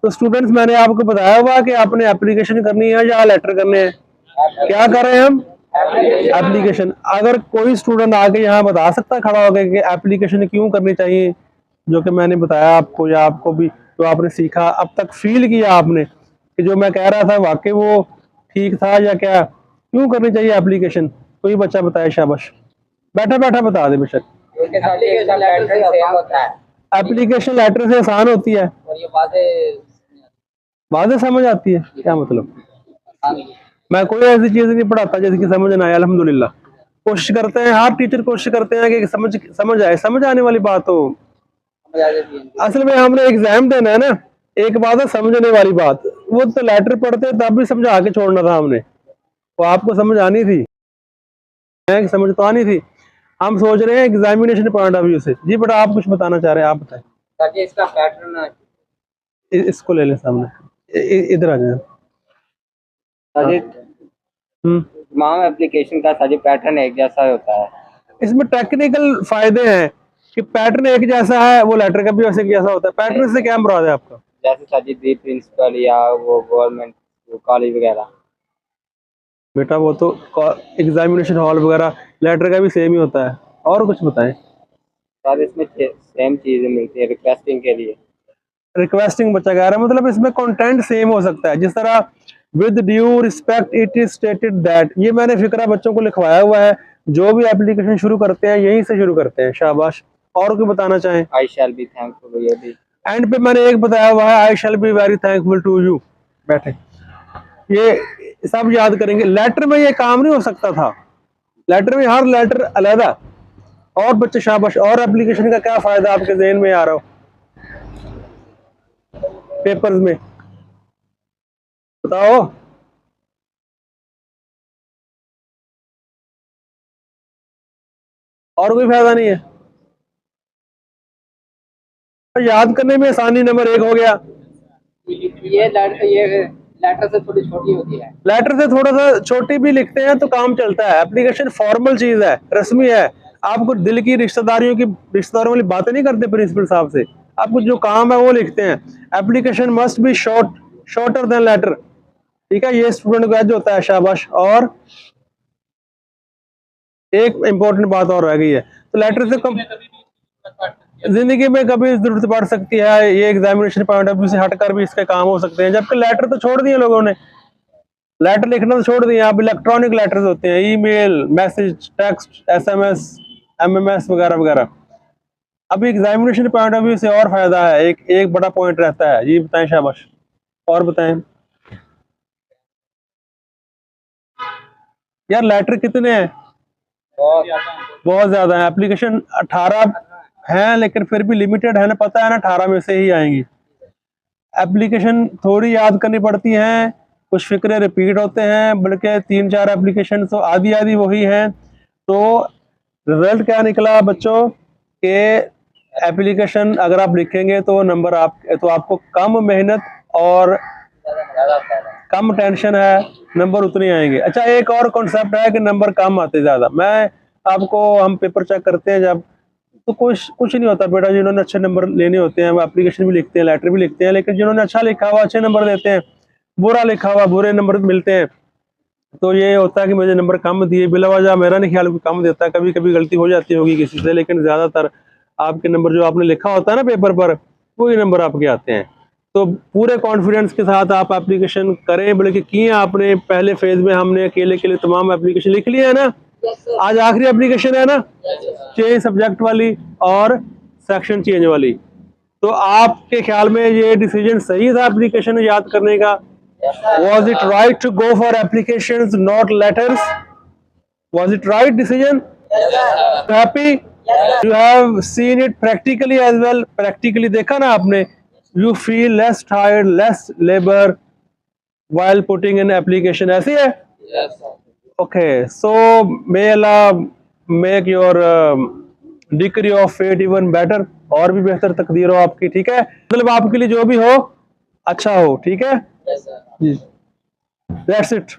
तो स्टूडेंट्स, मैंने आपको बताया हुआ कि आपने एप्लीकेशन करनी है या लेटर करने हैं। क्या कर रहे हैं हम? एप्लीकेशन। अगर कोई स्टूडेंट आके यहाँ बता सकता है खड़ा होकर कि एप्लीकेशन क्यों करनी चाहिए, जो कि मैंने बताया आपको या आपको भी जो आपने सीखा अब तक फील किया आपने कि जो मैं कह रहा था वाकई वो ठीक था या क्या, क्यों करनी चाहिए एप्लीकेशन? कोई बच्चा बताए, शाबाश। बैठा बैठा बता दे बेशक। एप्लीकेशन लेटर से आसान होती है और ये बातें समझ आती है। क्या मतलब? मैं कोई ऐसी चीज नहीं पढ़ाता जिसकी समझ ना आए। अल्हम्दुलिल्लाह कोशिश करते हैं, हर टीचर कोशिश करते हैं कि समझ आए। समझ आने वाली बात हो, असल में हमने एग्जाम देना है ना। एक बात है समझने वाली बात, वो तो लेटर पढ़ते तब भी समझा के छोड़ना था हमने, वो आपको समझ आनी थी, समझ तो आनी थी। हम सोच रहे हैं एग्जामिनेशन पॉइंट ऑफ व्यू से। जी बेटा, आप कुछ बताना चाह रहे हैं, आप बताएं। ताकि इसका पैटर्न इसको ले लें सामने, इधर आ जाए। तमाम एप्लीकेशन का साजिद पैटर्न एक जैसा होता है। इसमें टेक्निकल फायदे हैं कि पैटर्न एक जैसा है, वो लेटर का भी वैसे जैसा होता है। पैटर्न से क्या मुराद है आपका? जैसे साजिद प्रिंसिपल या वो गवर्नमेंट कॉलेज वगैरह। बेटा वो तो एग्जामिनेशन हॉल वगैरह लेटर का भी सेम ही होता है। और कुछ बताएं। सर इसमें सेम चीजें मिलती है रिक्वेस्टिंग के लिए। रिक्वेस्टिंग बच्चा कह रहा है, मतलब इसमें कंटेंट सेम हो सकता है। जिस तरह with due respect it is stated that, ये मैंने फिक्रा बच्चों को लिखवाया हुआ है। जो भी एप्लीकेशन शुरू करते हैं यहीं से शुरू करते हैं। शाबाश। और कोई बताना चाहें? I shall be thankful. End पे मैंने एक बताया हुआ है, I shall be very thankful to you. बैठे, ये सब याद करेंगे। लेटर में ये काम नहीं हो सकता था, लेटर में हर लेटर अलग। और बच्चे शाबाश। और एप्लीकेशन का क्या फायदा आपके ज़हन में आ रहा हो पेपर्स में, बताओ। और कोई फायदा नहीं है? याद करने में आसानी नंबर 1 हो गया। ये लेटर से थोड़ी छोटी होती है। लेटर से थोड़ा सा छोटी भी लिखते हैं तो काम चलता है। एप्लीकेशन फॉर्मल चीज है, रस्मी है। आपको दिल की रिश्तेदारों वाली बातें नहीं करते प्रिंसिपल साहब से। आपको जो काम है वो लिखते हैं। Application must be shorter than letter. ठीक है, ये स्टूडेंट को एज होता है। शाबाश। और एक इंपॉर्टेंट बात और रह गई है, तो लेटर से कम जिंदगी में कभी जरूरत पड़ सकती है। ये एग्जामिनेशन पॉइंट ऑफ व्यू से हटकर भी इसके काम हो सकते हैं। जबकि लेटर तो छोड़ दिए लोगों ने, लेटर लिखना तो छोड़ दिया। अब इलेक्ट्रॉनिक लेटर्स होते हैं, email, message, text, SMS, MMS वगैरह वगैरह। अभी एग्जामिनेशन पॉइंट ऑफ व्यू से और फायदा है, एक बड़ा पॉइंट रहता है। ये बताएं, शाबाश। और बताएं यार, लेटर कितने हैं? बहुत ज्यादा है। एप्लीकेशन 18 है, लेकिन फिर भी लिमिटेड है ना, पता है ना, 18 में से ही आएंगी। एप्लीकेशन थोड़ी याद करनी पड़ती हैं, कुछ फिक्रे रिपीट होते हैं, बल्कि 3-4 एप्लीकेशन तो आधी आधी वही हैं। तो रिजल्ट क्या निकला बच्चों के, एप्लीकेशन अगर आप लिखेंगे तो नंबर आपको कम मेहनत और कम टेंशन है, नंबर उतने आएंगे। अच्छा, एक और कॉन्सेप्ट है कि नंबर कम आते ज्यादा। मैं आपको, हम पेपर चेक करते हैं जब, तो कुछ नहीं होता बेटा। जिन्होंने अच्छे नंबर लेने होते हैं वो एप्लीकेशन भी लिखते हैं, लेटर भी लिखते हैं, लेकिन जिन्होंने अच्छा लिखा हुआ अच्छे नंबर देते हैं, बुरा लिखा हुआ बुरे नंबर मिलते हैं। तो ये होता है कि मुझे नंबर कम दिए, बिला वजह मेरा नहीं ख्याल कम देता है। कभी कभी गलती हो जाती होगी किसी से, लेकिन ज्यादातर आपके नंबर जो आपने लिखा होता है ना पेपर पर, वही नंबर आपके आते हैं। तो पूरे कॉन्फिडेंस के साथ आप एप्लीकेशन करें, बल्कि किए आपने। पहले फेज में हमने अकेले के लिए तमाम एप्लीकेशन लिख लिया है ना। आज आखिरी एप्लीकेशन है ना, चेंज सब्जेक्ट वाली और सेक्शन चेंज वाली। तो आपके ख्याल में ये डिसीजन सही था एप्लीकेशन याद करने का? Was it right to go for applications, not letters? Was it right decision? Happy? You have seen it practically as well. Practically देखा ना आपने? You feel less tired, less labor while putting in application. ऐसी है? Yes. Okay, so may Allah make your degree of fate even better. और भी बेहतर तकदीर हो आपकी। ठीक है, मतलब आपके लिए जो भी हो अच्छा हो। ठीक है, yes, sir. That's it.